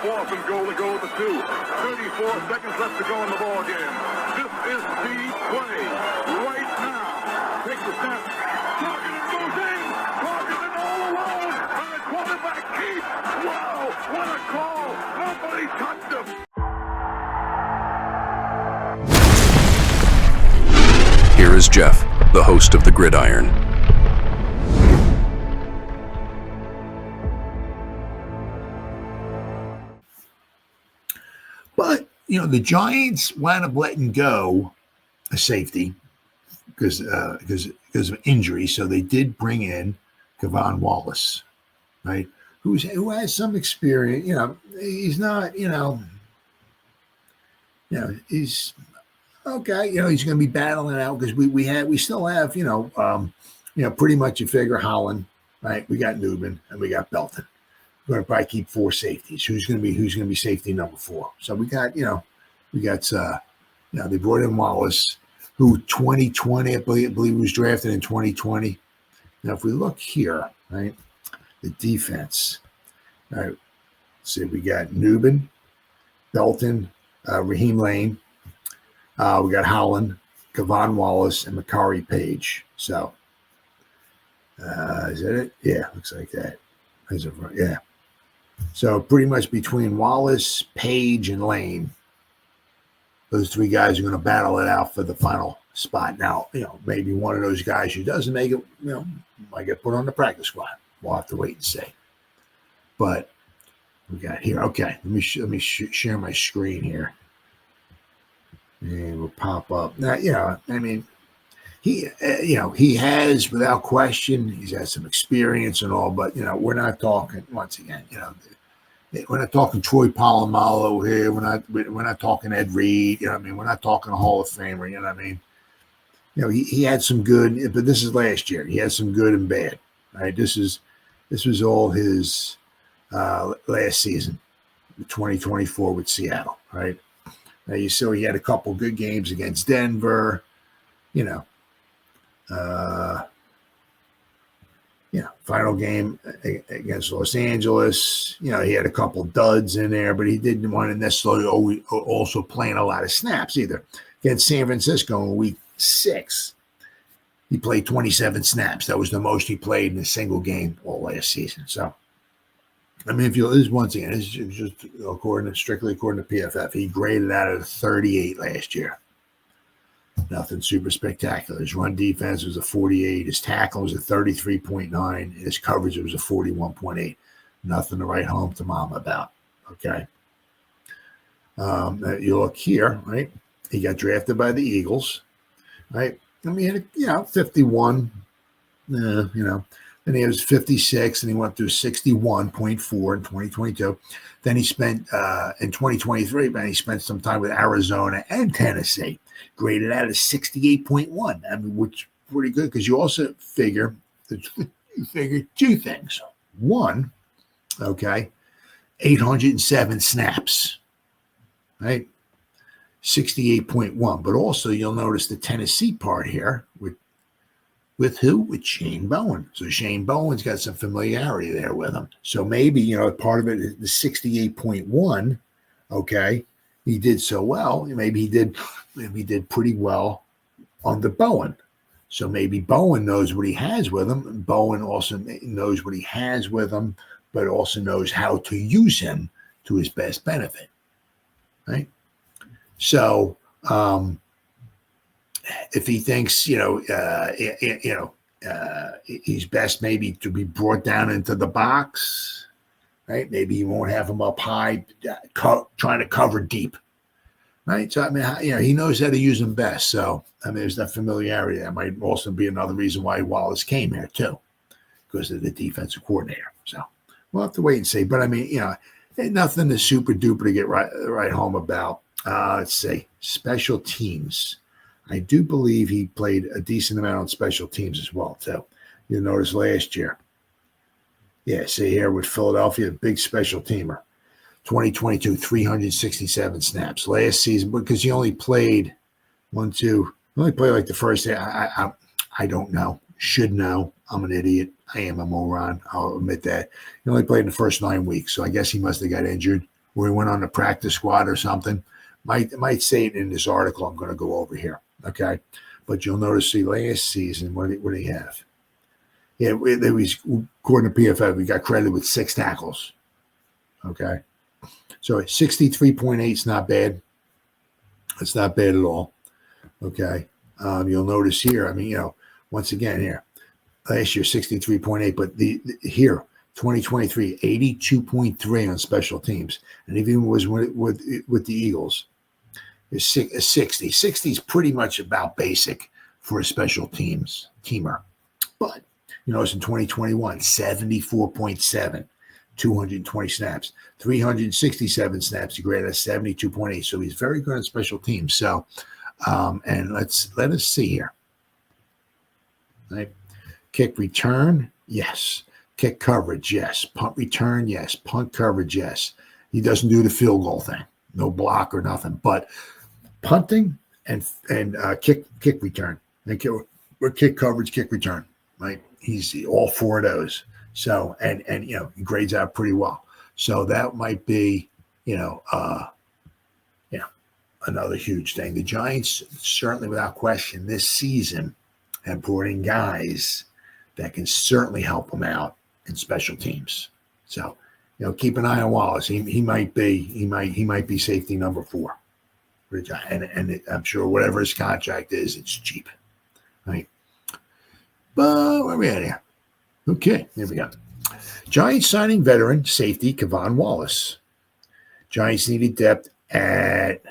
4th and goal to go to 2. 34 seconds left to go in the ball game. This is the play right now. Takes the snap. Targeted goes in. Targeted all alone. And the quarterback keeps. Wow, what a call. Nobody touched him. Here is Jeff, the host of the Gridiron. But, the Giants wound up letting go a safety because of injury. So they did bring in K'Von Wallace, right? Who has some experience. He's not, he's okay. He's going to be battling out because we still have, pretty much you figure Holland, right? We got Newman and we got Belton. We're going to probably keep 4 safeties. Who's going to be safety number 4? So we got, they brought in Wallace, who 2020, I believe was drafted in 2020. Now, if we look here, right, the defense, all right, see, we got Newman, Belton, Raheem Lane. We got Holland, K'Von Wallace, and Makari Page. So, is that it? Yeah, looks like that. Yeah. So pretty much between Wallace, Page, and Lane, those 3 guys are going to battle it out for the final spot. Now, maybe one of those guys who doesn't make it, might get put on the practice squad. We'll have to wait and see. But we got here. Okay, let me share my screen here, and we'll pop up now. He has, without question, he's had some experience and all, but, we're not talking, once again, we're not talking Troy Polamalu here. We're not talking Ed Reed. We're not talking a Hall of Famer. He had some good, but this is last year. He had some good and bad, right? This was all his last season, 2024 with Seattle, right? Now you saw he had a couple good games against Denver, final game against Los Angeles. He had a couple duds in there, but he didn't want to necessarily also playing a lot of snaps either. Against San Francisco in week 6, he played 27 snaps. That was the most he played in a single game all last season. So, if you this once again, this is just strictly according to PFF, he graded out of 38 last year. Nothing super spectacular. His run defense was a 48. His tackle was a 33.9. His coverage was a 41.8. Nothing to write home to mom about. Okay. You look here, right? He got drafted by the Eagles, right? He had 51. Then he was 56, and he went through 61.4 in 2022. Then he spent in 2023, but he spent some time with Arizona and Tennessee. Graded out as 68.1. Which is pretty good because you also figure 2 things. One, okay, 807 snaps, right? 68.1. But also you'll notice the Tennessee part here with who? With Shane Bowen. So Shane Bowen's got some familiarity there with him. So maybe, part of it is the 68.1, okay, he did so well. Maybe he did pretty well under Bowen. So maybe Bowen knows what he has with him. Bowen also knows what he has with him, but also knows how to use him to his best benefit, right? So, if he thinks, he's best maybe to be brought down into the box, right? Maybe you won't have him up high, trying to cover deep, right? So, he knows how to use him best. So, there's that familiarity. That might also be another reason why Wallace came here, too, because of the defensive coordinator. So, we'll have to wait and see. But, nothing to super duper to get right home about. Let's see, special teams. I do believe he played a decent amount on special teams as well, too. You'll notice last year. Yeah, see here with Philadelphia, big special teamer. 2022, 367 snaps. Last season, because he only played like the first day. I don't know. Should know. I'm an idiot. I am a moron. I'll admit that. He only played in the first 9 weeks, so I guess he must have got injured where he went on the practice squad or something. Might say it in this article I'm going to go over here. Okay. But you'll notice the last season, what did he have? Yeah, there was, according to PFF, we got credited with 6 tackles. Okay. So 63.8 is not bad. It's not bad at all. Okay. You'll notice here, I mean, once again here, last year 63.8, but here, 2023, 82.3 on special teams. And even was with the Eagles, is 60. 60 is pretty much about basic for a special teamer. But you notice in 2021, 74.7, 220 snaps, 367 snaps. He graded at 72.8. So he's very good at special teams. So, and let us see here. Right. Kick return, yes. Kick coverage, yes. Punt return, yes. Punt coverage, yes. He doesn't do the field goal thing, no block or nothing. But punting and kick return, and kick coverage, kick return, right? He's all 4 of those. So and he grades out pretty well. So that might be another huge thing. The Giants certainly, without question, this season have brought in guys that can certainly help them out in special teams. So keep an eye on Wallace. He might be safety number 4. And I'm sure whatever his contract is, it's cheap, right? But where are we at here? Okay, here we go. Giants signing veteran safety K'Von Wallace. Giants needed depth at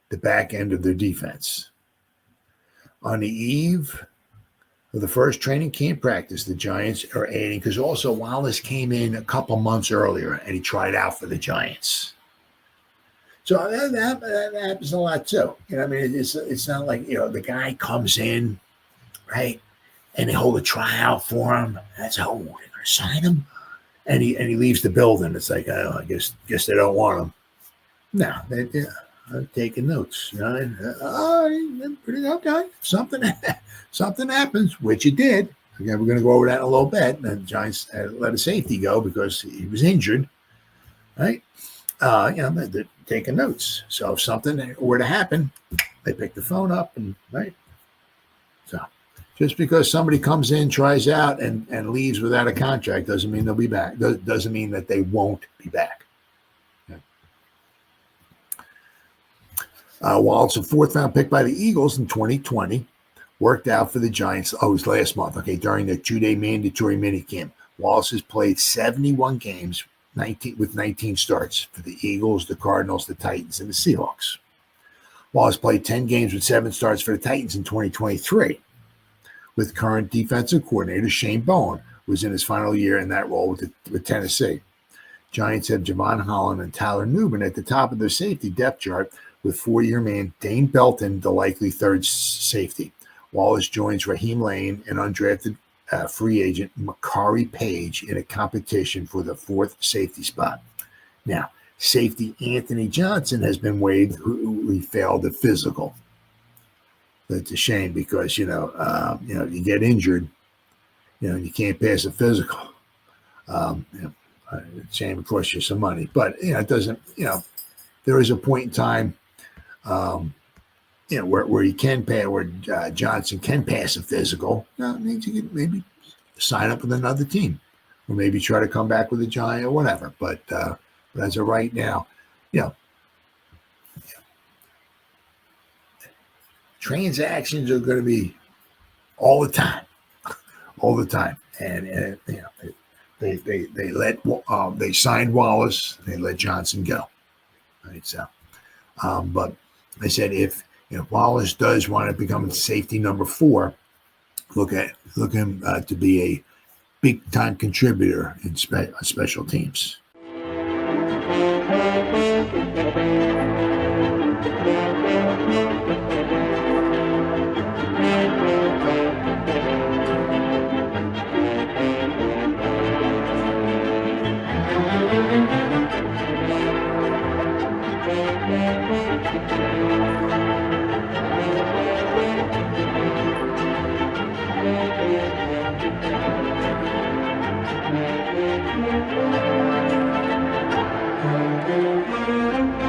the back end of their defense. On the eve of the first training camp practice, the Giants are adding, because also Wallace came in a couple months earlier and he tried out for the Giants. So that happens a lot too. I mean, it's not like, the guy comes in, right, and they hold a tryout for him. That's how they're going to sign him, and he leaves the building. It's like, I guess they don't want him. No, I'm taking notes. Pretty okay. Something happens, which it did. Again, we're going to go over that in a little bit. And the Giants let a safety go because he was injured, right? They're taking notes. So if something were to happen, they pick the phone up and right. So just because somebody comes in, tries out, and leaves without a contract doesn't mean they'll be back. Doesn't mean that they won't be back. Wallace, a 4th-round pick by the Eagles in 2020, worked out for the Giants. It was last month, during their 2-day mandatory minicamp. Wallace has played 71 games, 19 starts for the Eagles, the Cardinals, the Titans, and the Seahawks. Wallace played 10 games with 7 starts for the Titans in 2023, with current defensive coordinator Shane Bowen, who was in his final year in that role with Tennessee. Giants have Javon Holland and Tyler Nubin at the top of their safety depth chart, with 4-year man Dane Belton, the likely 3rd safety. Wallace joins Raheem Lane and undrafted free agent Makari Page in a competition for the 4th safety spot. Now, safety Anthony Johnson has been waived, who failed the physical. That's a shame because, you get injured, you can't pass a physical. Shame, it costs you some money. But, it doesn't, there is a point in time, where you can pay, where Johnson can pass a physical. It means you can maybe sign up with another team, or maybe try to come back with a Giant or whatever. But as of right now, transactions are going to be all the time, and they signed Wallace, they let Johnson go. Right, so, but I said if Wallace does want to become a safety number 4, look him to be a big time contributor in special teams. Bye.